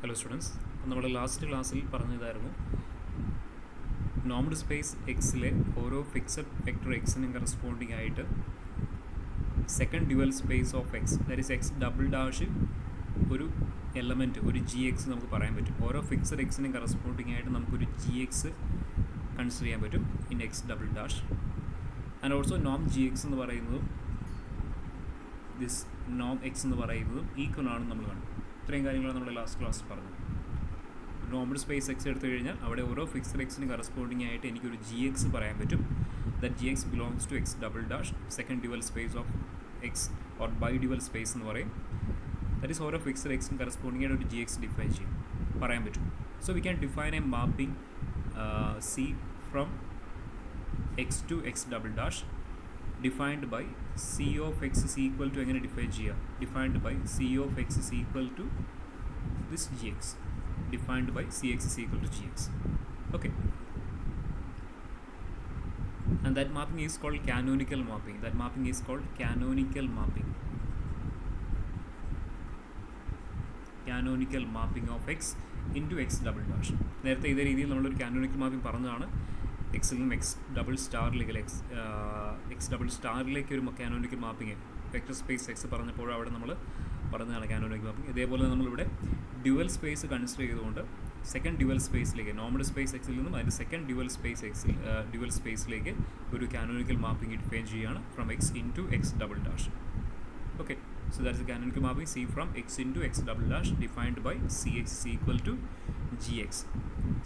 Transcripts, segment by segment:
Hello students, നമ്മൾ last ക്ലാസ്സിൽ പറഞ്ഞതായിരുന്നു normal space എക്സിലെ ഓരോ ഫിക്സഡ് വെക്ടർ എക്സിനും കറസ്പോണ്ടിങ് ആയിട്ട് second dual space of X, that is X double dash ഒരു element, ഒരു G X നമുക്ക് പറയാൻ പറ്റും. ഓരോ ഫിക്സഡ് എക്സിനും കറസ്പോണ്ടിങ് ആയിട്ട് നമുക്കൊരു ജി എക്സ് കൺസിഡർ ചെയ്യാൻ പറ്റും in X double dash. And also നോം ജി എക്സ് എന്ന് പറയുന്നതും ദിസ് നോം എക്സ് എന്ന് പറയുന്നതും ഈക്വൽ ആണെന്ന് നമ്മൾ കണ്ടു. ഇത്രയും കാര്യങ്ങളാണ് നമ്മൾ ലാസ്റ്റ് ക്ലാസ് പറഞ്ഞത്. നോർമൽ സ്പേസ് എക്സ് എടുത്തു കഴിഞ്ഞാൽ അവിടെ ഓരോ ഫിക്സഡ് എക്സിന് കറസ്പോണ്ടിങ് ആയിട്ട് എനിക്കൊരു ജി എക്സ് പറയാൻ പറ്റും. That G X belongs to X double dash second dual space of X or by dual space എന്ന് പറയും. ദറ്റ് ഈസ് ഓരോ ഫിക്സഡ് എക്സിന് കറസ്പോണ്ടിങ് ആയിട്ട് ഒരു ജി എക്സ് ഡിഫൈൻ ചെയ്യും, പറയാൻ പറ്റും. So we can define a mapping C from X to X double dash defined by c of x is equal to എങ്ങനെ ഡിഫൈൻ ചെയ്യുക? defined by c of x is equal to this gx, defined by cx is equal to gx. Okay, and that mapping is called canonical mapping. That mapping is called canonical mapping. Canonical mapping of x into x double dash. നേരത്തെ ഇതേ രീതിയിൽ നമ്മളൊരു canonical mapping പറഞ്ഞതാണ്. എക്സിൽ നിന്നും X double സ്റ്റാറിലേക്ക് X double സ്റ്റാറിലേക്ക് ഒരു canonical mapping vector space X പറഞ്ഞപ്പോൾ അവിടെ നമ്മൾ പറഞ്ഞതാണ് കാനോനിക്കൽ മാപ്പിംഗ്. ഇതേപോലെ നമ്മളിവിടെ ഡ്യുവൽ സ്പേസ് കൺസിഡർ ചെയ്തുകൊണ്ട് സെക്കൻഡ് ഡ്യുവൽ സ്പേസിലേക്ക് നോർമൽ സ്പേസ് എക്സിൽ നിന്നും അതിൻ്റെ സെക്കൻഡ് ഡ്യുവൽ സ്പേസ് എക്സിൽ ഡ്യുവൽ സ്പേസിലേക്ക് ഒരു കാനോനിക്കൽ മാപ്പിംഗ് ഡിഫൈൻ ചെയ്യുകയാണ് from X into X double dash. Okay, so that is the canonical mapping c from x into x double dash defined by cx is equal to gx.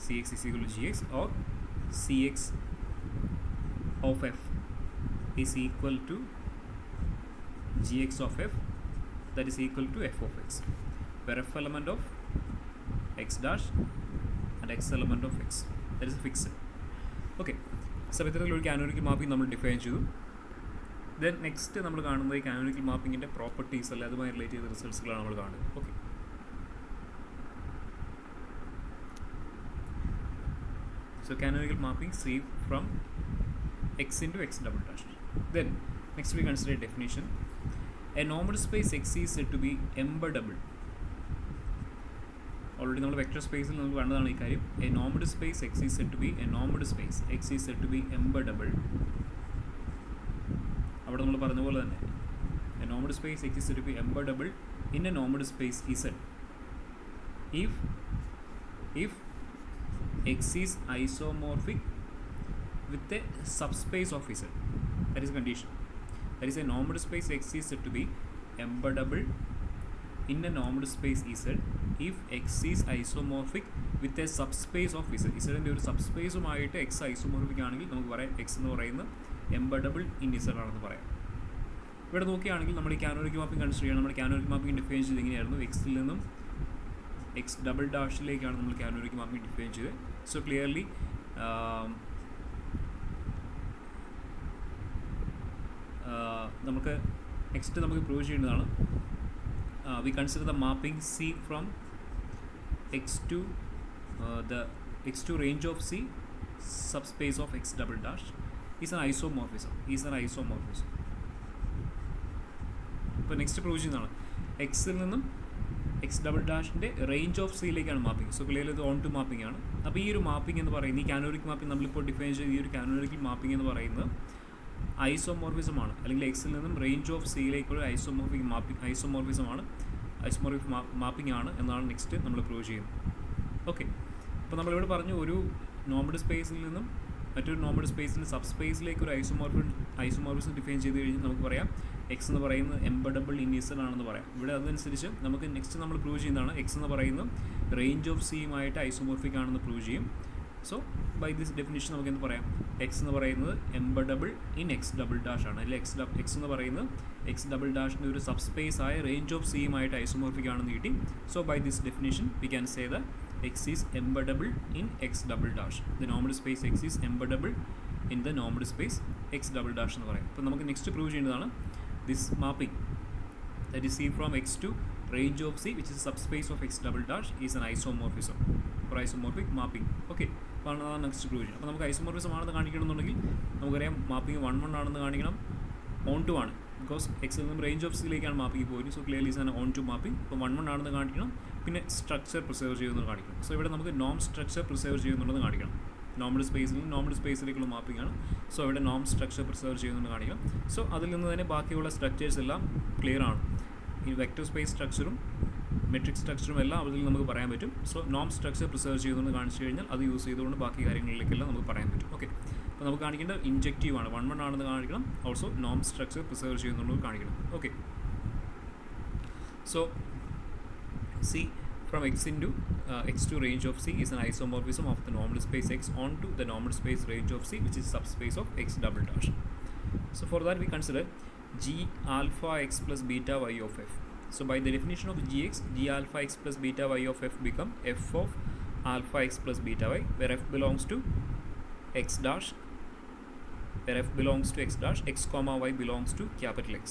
Cx is equal to gx or cx of f is equal to gx of f, that is equal to f of x, where f element of x dash and x element of x, that is fixed. Okay, so ഇത്തരത്തിലൊരു canonical mapping നമ്മൾ define ചെയ്തു. Then next നമ്മൾ കാണുന്നത് ഈ canonical മാപ്പിങ്ങിൻ്റെ properties അല്ലെ അതുമായി relate ചെയ്ത റിസൾട്ട്സുകളാണ് നമ്മൾ കാണുന്നത്. Okay, so canonical mapping C from x into x double dash. Then next we consider a definition. A normal space x is said to be embeddable. Already നമ്മൾ vector സ്പേസിൽ നമുക്ക് കണ്ടതാണ് ഈ കാര്യം. A normal space x is said to be a normal space x is said to be embeddable. അവിടെ നമ്മൾ പറഞ്ഞ പോലെ തന്നെ a normal space x is said to be embeddable in a normal space Z if x is isomorphic with a subspace of Z. That is condition. That is a normal space x is said to be embeddable in a normal space Z if x is isomorphic with a subspace of Z. Z ൻ്റെ ഒരു സബ്സ്പേസുമായിട്ട് x isomorphic ആണെങ്കിൽ നമുക്ക് പറയാം x എന്ന് പറയുന്നത് എംബഡബിൾ in Z ആണെന്ന് പറയാം. ഇവിടെ നോക്കുകയാണെങ്കിൽ നമ്മൾ ഈ കാനോനിക്കൽ മാപ്പിംഗ് കൺസിഡർ ചെയ്യണം. നമ്മൾ കാനോനിക്കൽ മാപ്പിംഗ് ഡിഫൈൻ ചെയ്ത് എങ്ങനെയായിരുന്നു? എക്സിൽ നിന്നും എക്സ് ഡബിൾ ഡാഷിലേക്കാണ് നമ്മൾ കാനോനിക്കൽ മാപ്പിംഗ് ഡിഫൈൻ ചെയ്തത്. സോ ക്ലിയർലി നമുക്ക് നെക്സ്റ്റ് നമുക്ക് പ്രൂവ് ചെയ്യേണ്ടതാണ്. We consider the mapping C from X to the X to range of C subspace of X double dash is an isomorphism. ഇപ്പോൾ next prove ചെയ്യുന്നതാണ് എക്സിൽ നിന്നും X double ഡാഷിൻ്റെ range of സിയിലേക്കാണ് mapping. So clearly ഇത് onto mapping ആണ്. അപ്പോൾ ഈ ഒരു മാപ്പിംഗ് എന്ന് പറയുന്നത് ഈ കാനോനിക്കൽ മാപ്പിംഗ് നമ്മളിപ്പോൾ ഡിഫൈൻ ചെയ്ത ഈ ഒരു കാനോനിക്കൽ മാപ്പിംഗ് എന്ന് പറയുന്നത് ഐസോമോർഫിസമാണ്, അല്ലെങ്കിൽ എക്സിൽ നിന്നും റേഞ്ച് ഓഫ് സിയിലേക്കുള്ള ഐസോമോർഫിക് മാപ്പിംഗ് ആണ് എന്നാണ് നെക്സ്റ്റ് നമ്മൾ പ്രൂവ് ചെയ്യുന്നത്. ഓക്കെ, അപ്പോൾ നമ്മളിവിടെ പറഞ്ഞു ഒരു നോർമൽ സ്പേസിൽ നിന്നും മറ്റൊരു നോർമൽ സ്പേസിൻ്റെ സബ്സ്പേസിലേക്ക് ഒരു ഐസോമോർഫിസം ഡിഫൈൻ ചെയ്ത് കഴിഞ്ഞാൽ നമുക്ക് പറയാം എക്സ് എന്ന് പറയുന്നത് എംബഡബിൾ ഇൻ Z ആണെന്ന് പറയാം. ഇവിടെ അതനുസരിച്ച് നമുക്ക് നെക്സ്റ്റ് നമ്മൾ പ്രൂവ് ചെയ്യുന്നതാണ് എക്സ് എന്ന് പറയുന്നത് റേഞ്ച് ഓഫ് സിയുമായിട്ട് ഐസോമോർഫിക് ആണെന്ന് പ്രൂവ് ചെയ്യും. സോ ബൈ ദിസ് ഡെഫിനിഷൻ നമുക്ക് എന്ത് പറയാം? എക്സ് എന്ന് പറയുന്നത് എംബഡബിൾ ഇൻ എക്സ് ഡബിൾ ഡാഷ് ആണ്, അല്ലെങ്കിൽ എക്സ് എന്ന് പറയുന്നത് എക്സ് ഡബിൾ ഡാഷിൻ്റെ ഒരു സബ്സ്പേസ് ആയ റേഞ്ച് ഓഫ് സിയുമായിട്ട് ഐസോമോർഫിക് ആണെന്ന് കിട്ടി. So by this definition we can say the x is embeddable in x double dash. The normal space x is embeddable in the normal space x double dash എന്ന് പറയും. അപ്പോൾ നമുക്ക് next prove ചെയ്യേണ്ടതാണ് this mapping that is c from x to range of c which is subspace of x double dash is an isomorphism or isomorphic mapping. Okay, അപ്പോൾ അതാണ് next prove ചെയ്യുന്നത്. അപ്പോൾ നമുക്ക് ഐസോമോർഫിസം ആണെന്ന് കാണിക്കണമെന്നുണ്ടെങ്കിൽ നമുക്കറിയാം മാപ്പിംഗ് 1 1 ആണെന്ന് കാണിക്കണം, ഓൺ ടു ആണ്. ബിക്കോസ് എക്സിൽ നിന്നും റേഞ്ച് ഓഫ് സിയിലേക്കാണ് മാപ്പിംഗ് പോയിട്ട്. So clearly is an onto mapping. ഇപ്പോൾ 1 ആണെന്ന് കാണിക്കണം, പിന്നെ സ്ട്രക്ചർ പ്രിസർവ് ചെയ്യുന്നത് കാണിക്കണം. സോ ഇവിടെ നമുക്ക് നോം സ്ട്രക്ചർ പ്രിസർവ് ചെയ്യുന്നുണ്ടെന്ന് കാണിക്കണം. നോർമൽ സ്പേസിലേക്കുള്ള മാപ്പിംഗ് ആണ്. സോ ഇവിടെ നോം സ്ട്രക്ചർ പ്രിസർവ് ചെയ്യുന്നുണ്ട് കാണിക്കണം. സോ അതിൽ നിന്ന് തന്നെ ബാക്കിയുള്ള സ്ട്രക്ചേഴ്സ് എല്ലാം ക്ലിയർ ആണ്. ഈ വെക്റ്റർ സ്പേസ് സ്ട്രക്ചറും മെട്രിക് സ്ട്രക്ചറും എല്ലാം അതിൽ നമുക്ക് പറയാൻ പറ്റും. സോ നോം സ്ട്രക്ചർ പ്രിസർവ് ചെയ്യുമെന്ന് കാണിച്ചു കഴിഞ്ഞാൽ അത് യൂസ് ചെയ്തുകൊണ്ട് ബാക്കി കാര്യങ്ങളിലേക്കെല്ലാം നമുക്ക് പറയാൻ പറ്റും. ഓക്കെ, അപ്പോൾ നമുക്ക് കാണിക്കേണ്ടത് ഇൻജക്റ്റീവ് ആണ്. 1 ആണെന്ന് കാണിക്കണം. ഓൾസോ നോം സ്ട്രക്ചർ പ്രിസർവ് ചെയ്യുന്നുള്ളത് കാണിക്കണം. Okay, so C from x into x to range of C is an isomorphism of the normal space x onto the normal space range of C, which is subspace of x double dash. So for that we consider g alpha x plus beta y of f. So by the definition of gx, g alpha x plus beta y of f become f of alpha x plus beta y, where f belongs to x dash, x comma y belongs to capital X.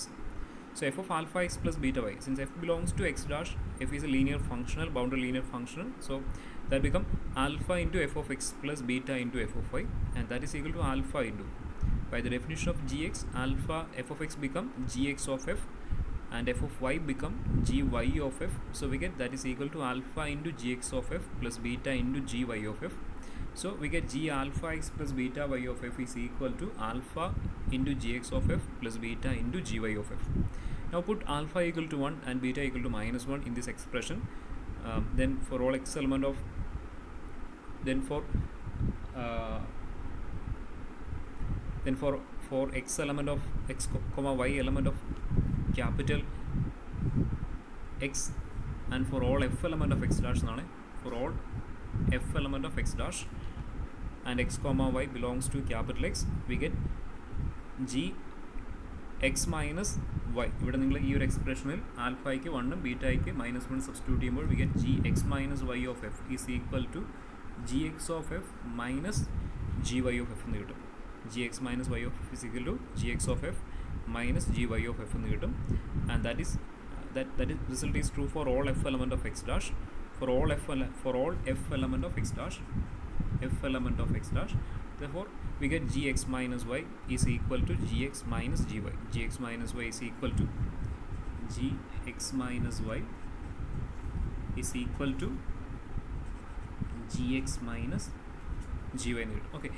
So f of alpha x plus beta y, since f belongs to x dash, f is a linear functional, boundary linear functional, so that become alpha into f of x plus beta into f of y, and that is equal to alpha into, by the definition of gx, alpha f of x become gx of f, and f of y become gy of f. So we get that is equal to alpha into gx of f plus beta into gy of f. So we get g alpha x plus beta y of f is equal to alpha into gx of f plus beta into gy of f. Now put alpha equal to 1 and beta equal to -1 in this expression. Then for all x element of, for x element of x comma y element of capital X, and for all f element of x dash, for all f element of x dash and x comma y belongs to capital X, we get g x minus y. ഇവിടെ നിങ്ങൾ ഈ ഒരു എക്സ്പ്രഷനിൽ ആൽഫയ്ക്ക് 1 ബീറ്റയ്ക്ക് -1 substitute ചെയ്യുമ്പോൾ we get g x minus y of f is equal to g x of f minus g y of f എന്ന് കിട്ടും. g x minus y of f is equal to g x of f minus g y of f എന്ന് കിട്ടും. And that is result is true for all f element of x dash, for all f element of x dash, therefore we get gx minus y is equal to gx minus gy. Gx minus y is equal to gx minus y is equal to gx minus gy. Okay,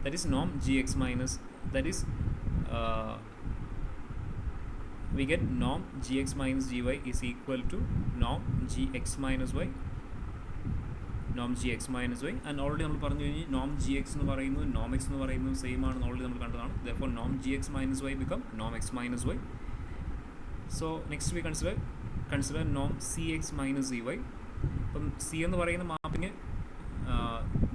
that is norm gx minus, that is we get norm gx minus gy is equal to norm gx minus y, and already നമ്മൾ പറഞ്ഞു കഴിഞ്ഞാൽ നോം G X എന്ന് പറയുന്നത് നോം X എന്ന് പറയുന്നത് same ആണെന്ന് already നമ്മൾ കണ്ടതാണ്. therefore norm gx minus y become norm x minus y. So next we consider norm cx minus zy. അപ്പം സി എന്ന് പറയുന്ന മാപ്പിങ്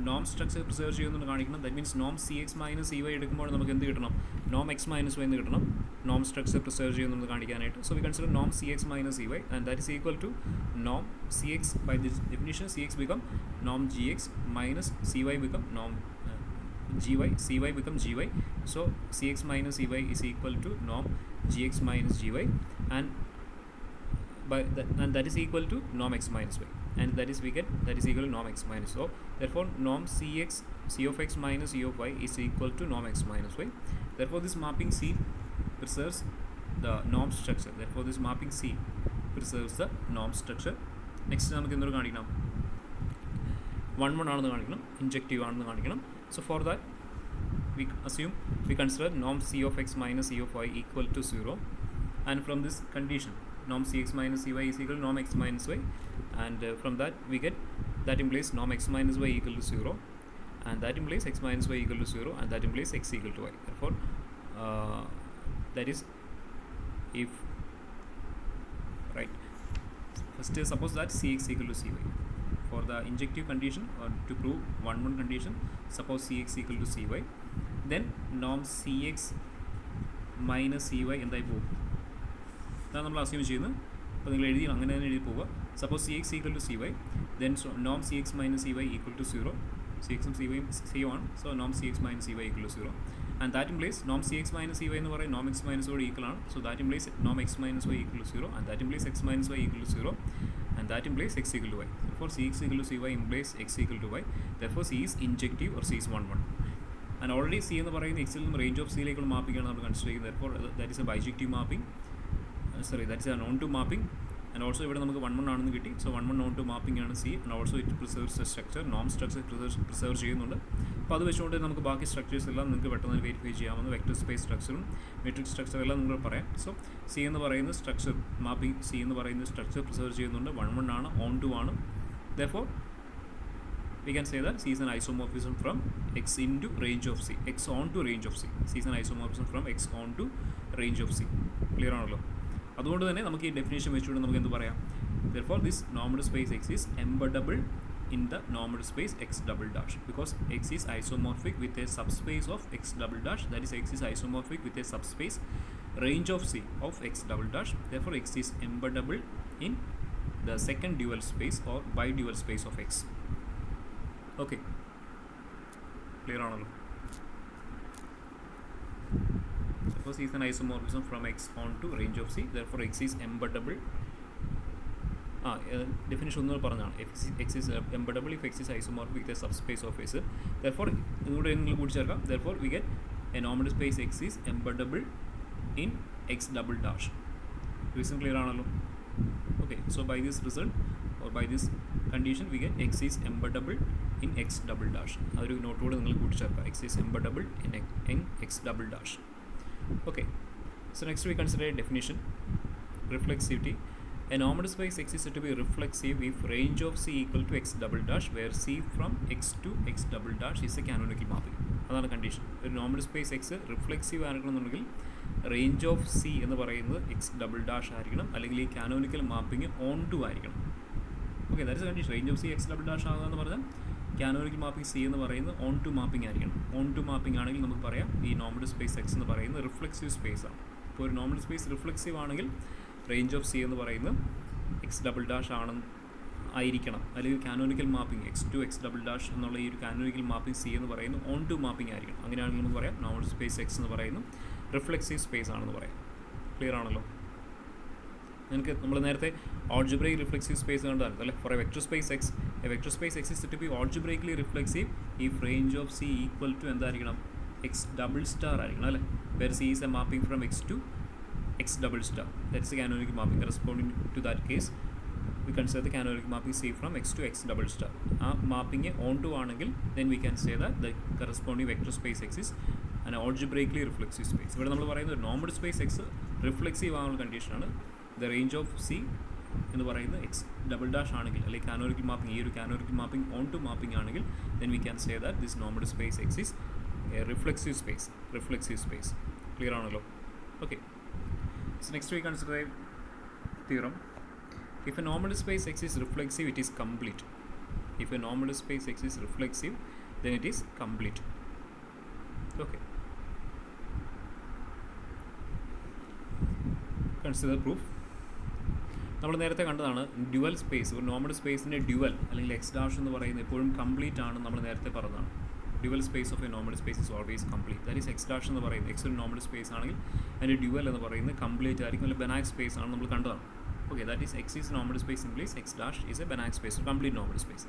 നോം സ്ട്രക്ചർ പ്രിസർവ് ചെയ്യുന്നത് കാണിക്കണം. ദാറ്റ് മീൻസ് നോം C X minus E Y എടുക്കുമ്പോൾ നമുക്ക് എന്ത് കിട്ടണം? നോം എക്സ് മൈനസ് വൈ എന്ന് കിട്ടണം, നോം സ്ട്രക്ചർ പ്രിസർവ് ചെയ്യുന്നത് കാണിക്കാനായിട്ട്. So we consider Noam C X minus E Y, and that is equal to Noam C X. By this definition C X become Noam G X minus C Y become Noam gy, cy become gy. So cx minus ey is equal to norm gx minus gy, and that is equal to norm x minus y, and that is we get that is equal to norm x minus. So therefore norm cx, c of x minus e of y is equal to norm x minus y. Therefore this mapping C preserves the norm structure. Therefore this mapping C preserves the norm structure. Next നമുക്ക് എന്തൊരു കാണിക്കണം? 1 ആണെന്ന് കാണിക്കണം, injective ആണെന്ന് കാണിക്കണം. So for that we consider norm c of x minus e of y equal to 0, and from this condition norm cx minus cy is equal to norm x minus y, and from that we get that implies norm x minus y equal to 0, and that implies x minus y equal to 0, and that implies x equal to y. Therefore that is if, right, first suppose that cx equal to cy. For the injective condition, or to prove 1 condition, suppose cx equal to cy, then norm cx minus cy എന്തായി പോകും? അതാണ് നമ്മൾ assume ചെയ്യുന്നത്. അപ്പോൾ നിങ്ങൾ എഴുതി അങ്ങനെ തന്നെ എഴുതി പോവുക. Suppose cx equal to cy, then norm cx minus cy equal to 0. cx ഉം cyയും സെയിം ആണ്. So norm cx minus cy equal to 0, and that implies norm cx minus cy എന്ന് പറയുന്നത് norm x minus y equal ആണ്. So that implies norm x minus y equal to 0, and that implies x minus y equal to 0, and that implies x equal to y. Therefore cx equal to cy implies x equal to y. Therefore c is injective, or c is 1. And already C എന്ന് പറയുന്ന എക്സിൽ നിന്നും range of സിയിലേക്കുള്ള മാപ്പിംഗാണ് നമ്മൾ consider ചെയ്യുന്നത്. For that is a bijective mapping, that is a onto mapping. And also ഇവിടെ നമുക്ക് 1 1 ആണെന്ന് കിട്ടി. സോ 1 1 നോൺ ടു മാപ്പിംഗ് ആണ് C. And also it preserves a structure, നോം സ്ട്രക്ചർ പ്രിസർവ് ചെയ്യുന്നുണ്ട്. അപ്പോൾ അത് വെച്ചുകൊണ്ട് നമുക്ക് ബാക്കി സ്ട്രക്ചേഴ്സ് എല്ലാം നിങ്ങൾക്ക് പെട്ടെന്ന് വെരിഫൈ ചെയ്യാവുന്ന വെക്ടർ സ്പേസ് സ്ട്രക്ചറും മെട്രിക് സ്ട്രക്ചർ എല്ലാം നിങ്ങൾ പറയാം. സോ സി എന്ന് പറയുന്ന സ്ട്രക്ചർ മാപ്പിംഗ്, സി എന്ന് പറയുന്ന സ്ട്രക്ചർ പ്രിസർവ് ചെയ്യുന്നുണ്ട്. 1 1 ആണ്, ഓൺ ടു ആണ്. Therefore we can say that C is an isomorphism from X into range of C, X on to range of C. C is an isomorphism from X on to range of C. Clear ആണല്ലോ? അതുകൊണ്ട് തന്നെ നമുക്ക് ഈ definition വെച്ചുകൊണ്ട് നമുക്ക് എന്ത് പറയാം? Therefore this normed space X is embeddable in the normed space X double dash, because X is isomorphic with a subspace of X double dash, that is X is isomorphic with a subspace range of C of X double dash. Therefore X is embeddable in the second dual space or bidual space of X. Okay, clear ആണല്ലോ? Suppose C is an isomorphism from X on to range of C. Therefore X is embeddable. Definition ഒന്നുകൂടെ പറഞ്ഞാണ്. X is embeddable if X is isomorphic with a subspace of S. Therefore ഇതുകൂടെ നിങ്ങൾ കൂടി ചേർക്കാം. Therefore we get a normed space X is embeddable in X double dash. Reason clear ആണല്ലോ? Okay, so by this result or by this condition we get X is embeddable in X double dash. അതൊരു നോട്ടോടെ നിങ്ങൾ കൂട്ടിച്ചേർക്കുക. X is embeddable in X double dash. Okay, so next we consider a definition. Reflexivity. A normed space X is said to be reflexive if range of C equal to X double dash, where C from X to X double dash is a canonical mapping. അതാണ് condition. ഒരു normal space X reflexive ആയിരിക്കണമെന്നുണ്ടെങ്കിൽ range of C എന്ന് പറയുന്നത് X double dash ആയിരിക്കണം, അല്ലെങ്കിൽ ഈ canonical mapping onto ആയിരിക്കണം. Okay, that is condition. Range of C X double dash ആകുക എന്ന് പറഞ്ഞാൽ കാനോനിക്കൽ മാപ്പിംഗ് സി എന്ന് പറയുന്നത് ഓൺ ടു മാപ്പിംഗ് ആയിരിക്കണം. ഓൺ ടു മാപ്പിംഗ് ആണെങ്കിൽ നമുക്ക് പറയാം ഈ നോർമൽ സ്പേസ് എക്സ് എന്ന് പറയുന്നത് റിഫ്ലെക്സീവ് സ്പേസ് ആണ്. ഇപ്പോൾ ഒരു നോർമൽ സ്പേസ് റിഫ്ലെക്സീവ് ആണെങ്കിൽ റേഞ്ച് ഓഫ് സി എന്ന് പറയുന്നത് എക്സ് ഡബിൾ ഡാഷ് ആയിരിക്കണം, അല്ലെങ്കിൽ canonical mapping X to X double dash എന്നുള്ള ഈ ഒരു കാനോനിക്കൽ മാപ്പിംഗ് സി എന്ന് പറയുന്നത് ഓൺ ടു മാപ്പിംഗ് ആയിരിക്കണം. അങ്ങനെയാണെങ്കിൽ നമുക്ക് പറയാം നോർമൽ സ്പേസ് എക്സ് എന്ന് പറയുന്നത് റിഫ്ലെക്സീവ് സ്പേസ് ആണെന്ന് പറയാം. ക്ലിയർ ആണല്ലോ? നിങ്ങൾക്ക് നമ്മൾ നേരത്തെ ഓൾജിബ്രൈക് റിഫ്ലെക്സീവ് സ്പേസ് കണ്ടതാണ് അല്ലേ? For a vector space X, a vector space X is to be algebraically reflexive if range of C equal to എന്തായിരിക്കണം? എക്സ് ഡബിൾ സ്റ്റാർ ആയിരിക്കണം അല്ലേ? Where C is a mapping from X to X double star. That's the canonical mapping. Corresponding to that case, we consider the canonical mapping C from X to X double star. Mapping onto ആണെങ്കിൽ then we can say that the corresponding vector space X is an algebraically reflexive space. ഇവിടെ നമ്മൾ പറയുന്നത് normal space X reflexive ആകുന്ന കണ്ടീഷനാണ്. The range of C എന്ന് പറയുന്നത് X double dash ആണെങ്കിൽ, അല്ലെങ്കിൽ കാനോനിക്കൽ മാപ്പിംഗ്, ഈ ഒരു canonical mapping onto mapping ആണെങ്കിൽ then we can say that this normal space X is a reflexive space. Clear ആണല്ലോ? Okay, so next we consider a theorem. If a normal space X is reflexive, it is complete. If a normal space X is reflexive, then it is complete. Okay, consider proof. നമ്മൾ നേരത്തെ കണ്ടതാണ് dual space, ഒരു normal സ്പേസിൻ്റെ dual അല്ലെങ്കിൽ X dash എന്ന് പറയുന്നത് എപ്പോഴും complete ആണ്. നമ്മൾ നേരത്തെ പറഞ്ഞതാണ് dual space of A normal space is always complete. That is X dash എന്ന് പറയുന്നത് എക്സ് ഒരു നോർമൽ സ്പേസ് ആണെങ്കിൽ അതിൻ്റെ ഡ്യുവൽ എന്ന് പറയുന്നത് കംപ്ലീറ്റ് ആയിരിക്കും, അല്ലെങ്കിൽ ബെനാക് സ്പേസ് ആണ് നമ്മൾ കണ്ടതാണ്. Okay, that is X is normal space in place X dash is a Banach space, complete normal space.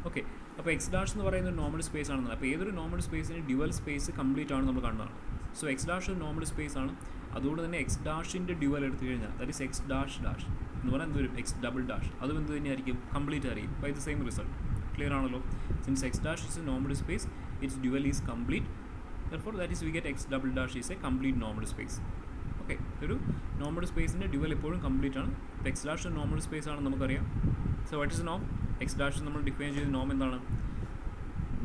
Okay, അപ്പോൾ എക്സ് ഡാഷ് എന്ന് പറയുന്ന ഒരു നോർമൽ സ്പേസ് ആണെന്ന്. അപ്പോൾ ഏതൊരു നോർമൽ സ്പേസിന് ഡ്യുവൽ സ്പേസ് കംപ്ലീറ്റ് ആണ് നമ്മൾ കണ്ടതാണ്. സോ എക്സ് ഡാഷ് ഒരു നോർമൽ സ്പേസ് ആണ്. അതുകൊണ്ട് തന്നെ എക്സ് ഡാഷിൻ്റെ ഡ്യുവൽ എടുത്തു കഴിഞ്ഞാൽ that is X dash dash എന്ന് പറഞ്ഞാൽ എന്ത് വരും? X double dash. അതും എന്ത് തന്നെയായിരിക്കും? കംപ്ലീറ്റ് ആയിരിക്കും. By the same result. Clear ആണല്ലോ? Since X dash is a normal space, its dual is complete, therefore that is we get x double dash is a complete normal space. Okay, ഒരു normal സ്പേസിൻ്റെ dual എപ്പോഴും complete ആണ്. ഇപ്പോൾ X dash normal space ആണെന്ന് നമുക്കറിയാം. So what is നോം? X dash നമ്മൾ define ചെയ്ത നോം എന്താണ്?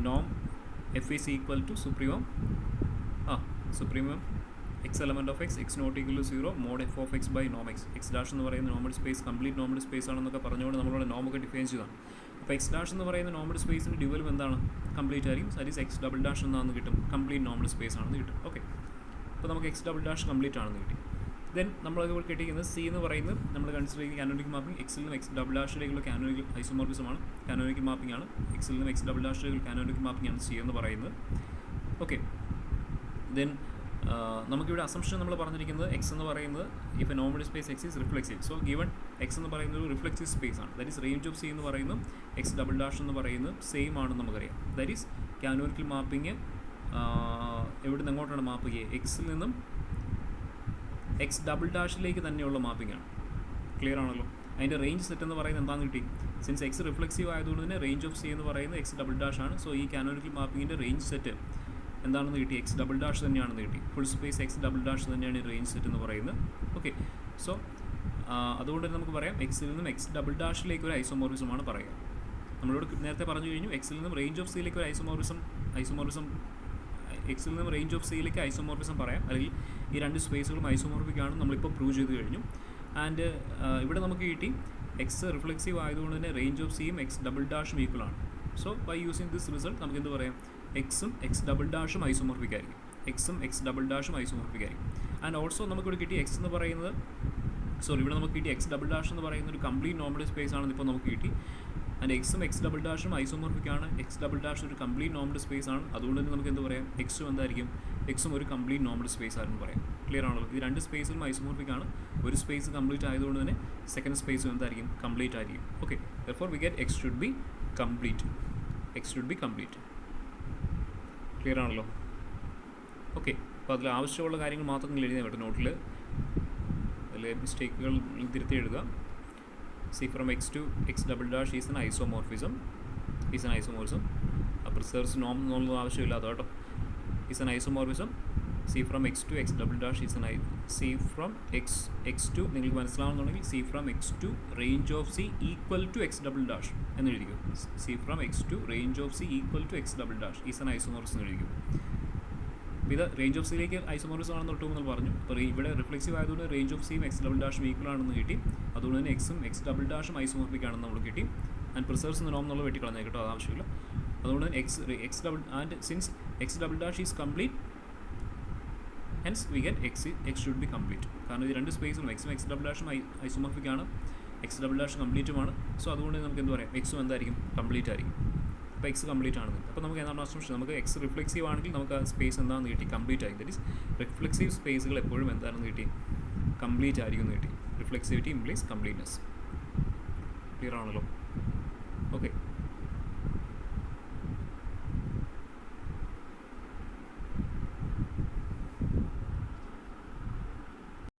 നോം F is equal to supremum X element of X not equal to 0 mod F of X by നോം എക്സ്. എക്സ് ഡാഷ് എന്ന് പറയുന്ന normal space complete normal space ആണെന്നൊക്കെ പറഞ്ഞുകൊണ്ട് നമ്മളുടെ നോമൊക്കെ ഡിഫൈൻ ചെയ്തതാണ്. അപ്പോൾ എക്സ് ഡാഷ് എന്ന് പറയുന്ന നോർമൽ സ്പേസിൻ്റെ ഡ്യുവലും എന്താണ്? കംപ്ലീറ്റ് ആയിരിക്കും. That is X double dash എന്നാണെന്ന് കിട്ടും, കംപ്ലീറ്റ് നോർമൽ സ്പേസ് ആണെന്ന് കിട്ടും. ഓക്കെ, അപ്പോൾ നമുക്ക് എക്സ് ഡബിൾ ഡാഷ് കംപ്ലീറ്റ് ആണെന്ന് കിട്ടി. ദെൻ നമ്മളതുപോലെ കിട്ടിയിരിക്കുന്നത് സി എന്ന് പറയുന്നത് നമ്മൾ കൺസിഡർ ചെയ്യുന്ന കാനോനിക്കൽ മാപ്പിംഗ് എക്സിൽ നിന്നും എക്സ് ഡബിൾ ഡാഷിലേക്കുള്ള കാനോനിക്കൽ ഐസോമോർഫിസമാണ്, കാനോനിക്കൽ മാപ്പിംഗ് ആണ്. എക്സിൽ നിന്നും എക്സ് ഡബിൾ ഡാഷിലേക്കുള്ള കാനോനിക്കൽ മാപ്പിംഗ് ആണ് സി എന്ന് പറയുന്നത്. ഓക്കെ, ദെൻ നമുക്കിവിടെ അസംഷൻ നമ്മൾ പറഞ്ഞിരിക്കുന്നത് എക്സ് എന്ന് പറയുന്നത് if A normal space X is reflexive. So given X എന്ന് പറയുന്നത് ഒരു റിഫ്ലെക്സീവ് സ്പേസ് ആണ്. That is range of C എന്ന് പറയുന്നത് എക്സ് ഡബിൾ ഡാഷ് എന്ന് പറയുന്നത് സെയിം ആണെന്ന് നമുക്കറിയാം. ദാറ്റ് ഈസ് കാനോനിക്കൽ മാപ്പിംഗ് എവിടെ നിന്ന് എങ്ങോട്ടാണ് മാപ്പ് ചെയ്യുക? എക്സിൽ നിന്നും എക്സ് ഡബിൾ ഡാഷിലേക്ക് തന്നെയുള്ള മാപ്പിംഗ് ആണ്. ക്ലിയർ ആണല്ലോ? അതിൻ്റെ റേഞ്ച് സെറ്റ് എന്ന് പറയുന്നത് എന്താണെന്ന് കിട്ടി? സിൻസ് എക്സ് റിഫ്ലെക്സീവ് ആയതുകൊണ്ട് തന്നെ റേഞ്ച് ഓഫ് സി എന്ന് പറയുന്നത് എക്സ് ഡബിൾ ഡാഷ് ആണ്. സോ ഈ കാനോനിക്കൽ മാപ്പിങ്ങിൻ്റെ റേഞ്ച് സെറ്റ് എന്താണെന്ന് കിട്ടി? എക്സ് ഡബിൾ ഡാഷ് തന്നെയാണെന്ന് കിട്ടി. Full space X double dash തന്നെയാണ് ഈ റേഞ്ച് സെറ്റ് എന്ന് പറയുന്നത്. ഓക്കെ, സോ അതുകൊണ്ട് തന്നെ നമുക്ക് പറയാം എക്സിൽ നിന്നും എക്സ് ഡബിൾ ഡാഷിലേക്ക് ഒരു ഐസോമോർഫിസമാണ് പറയുക. നമ്മളോട് നേരത്തെ പറഞ്ഞു കഴിഞ്ഞു എക്സിൽ നിന്നും റേഞ്ച് ഓഫ് സിയിലേക്ക് ഒരു ഐസോമോർഫിസം എക്സിൽ നിന്നും റേഞ്ച് ഓഫ് സിയിലേക്ക് ഐസോമോർഫിസം പറയാം, അല്ലെങ്കിൽ ഈ രണ്ട് സ്പേസുകളും ഐസോമോർഫിക് ആണ് നമ്മളിപ്പോൾ പ്രൂവ് ചെയ്ത് കഴിഞ്ഞു. ആൻഡ് ഇവിടെ നമുക്ക് കിട്ടി എക്സ് റിഫ്ലെക്സീവ് ആയതുകൊണ്ട് തന്നെ റേഞ്ച് ഓഫ് സിയും എക്സ് ഡബിൾ ഡാഷും ഈക്വൽ ആണ്. So by using this result നമുക്ക് എന്ത് പറയാം? എക്സും എക്സ് ഡബിൾ ഡാഷും ഐസോമോർഫിക് ആയിരിക്കും. എക്സും എക്സ് ഡബിൾ ഡാഷും ഐസോമോർഫിക് ആയിരിക്കും. ആൻഡ് ഓൾസോ നമുക്കിവിടെ കിട്ടി എക്സ് എന്ന് പറയുന്നത് ഇവിടെ നമുക്ക് കിട്ടി എക്സ് ഡബിൾ ഡാഷ് എന്ന് പറയുന്ന ഒരു കംപ്ലീറ്റ് നോർമൽ സ്പേസ് ആണെന്ന് ഇപ്പോൾ നമുക്ക് കിട്ടി. ആൻഡ് എക്സും എക്സ് ഡബിൾ ഡാഷും ഐസോമോർഫിക് ആണ്. എക്സ് ഡബിൾ ഡാഷ് ഒരു കംപ്ലീറ്റ് നോർമൽ സ്പേസ് ആണ്. അതുകൊണ്ട് തന്നെ നമുക്ക് എന്ത് പറയാം? എക്സും എന്തായിരിക്കും? എക്സും ഒരു കംപ്ലീറ്റ് നോർമൽ സ്പേസ് ആണെന്ന് പറയാം. ക്ലിയർ ആണല്ലോ? ഈ രണ്ട് സ്പേസിലും ഐസോമോർഫിക് ആണ്. ഒരു സ്പേസ് കംപ്ലീറ്റ് ആയതുകൊണ്ട് തന്നെ സെക്കൻഡ് സ്പേസും എന്തായിരിക്കും? കംപ്ലീറ്റ് ആയിരിക്കും. Okay, therefore we get x should be complete. Clear ആണല്ലോ? ഓക്കെ, അപ്പോൾ അതിൽ ആവശ്യമുള്ള കാര്യങ്ങൾ മാത്രം നിങ്ങൾ എഴുതിയാൽ പറ്റും നോട്ടിൽ. അതിൽ മിസ്റ്റേക്കുകൾ തിരുത്തി എഴുതുക. C from x to x double dash is an isomorphism. Preserves നോം എന്നുള്ള ആവശ്യമില്ലാത്ത കേട്ടോ. is an isomorphism. C from x to x double dash is an C from x to നിങ്ങൾക്ക് മനസ്സിലാവുന്നുണ്ടെങ്കിൽ C from x to range of C equal to x double dash എന്ന് എഴുതിക്കും. C from x to range of C equal to x double dash is an isomorphism എന്ന് എഴുതിക്കും. ഇത് range of സിയിലേക്ക് isomorphism ആണെന്ന് തൊട്ട് പറഞ്ഞു. അപ്പോൾ ഇവിടെ റിഫ്ലെക്സീവ് ആയതുകൊണ്ട് റേഞ്ച് ഓഫ് സിയും എക്സ് ഡബിൾ ഡാഷും ഈക്വൽ ആണെന്ന് കിട്ടി. അതുകൊണ്ട് തന്നെ എക്സും എക്സ് ഡബിൾ ഡാഷും ഐസോമോർഫിക് ആണെന്ന് നമ്മൾ കിട്ടി. ആൻഡ് പ്രിസേർവ്സ് നോം എന്നുള്ള വെട്ടിക്കളഞ്ഞാൽ കേട്ടോ, അത് ആവശ്യമില്ല. അതുകൊണ്ട് തന്നെ X double and since X double dash is complete, hence we get X should be complete. കാരണം ഈ രണ്ട് സ്പേസും എക്സും എക്സ് ഡബിൾ ഡാഷും ഐസോമോർഫിക് ആണ്, എക്സ് ഡബിൾ ഡാഷ് കംപ്ലീറ്റുമാണ്. സോ അതുകൊണ്ട് നമുക്ക് എന്ത് പറയാം? എക്സും എന്തായിരിക്കും? കംപ്ലീറ്റ് ആയിരിക്കും. അപ്പോൾ എക്സ് കംപ്ലീറ്റ് ആണെന്ന്. അപ്പോൾ നമുക്ക് എന്താണ് അസംഷൻ? നമുക്ക് എക്സ് റിഫ്ലെക്സീവ് ആണെങ്കിൽ നമുക്ക് ആ സ്പേസ് എന്താണെന്ന് കിട്ടി? കംപ്ലീറ്റ് ആയി. ദറ്റ് ഈസ് റിഫ്ലെക്സീവ് സ്പേസുകൾ എപ്പോഴും എന്താണെന്ന് കിട്ടി? കംപ്ലീറ്റ് ആയിരിക്കും എന്ന് കിട്ടി. Reflexivity ഇംപ്ലീസ് completeness. ക്ലിയർ ആണല്ലോ? ഓക്കെ.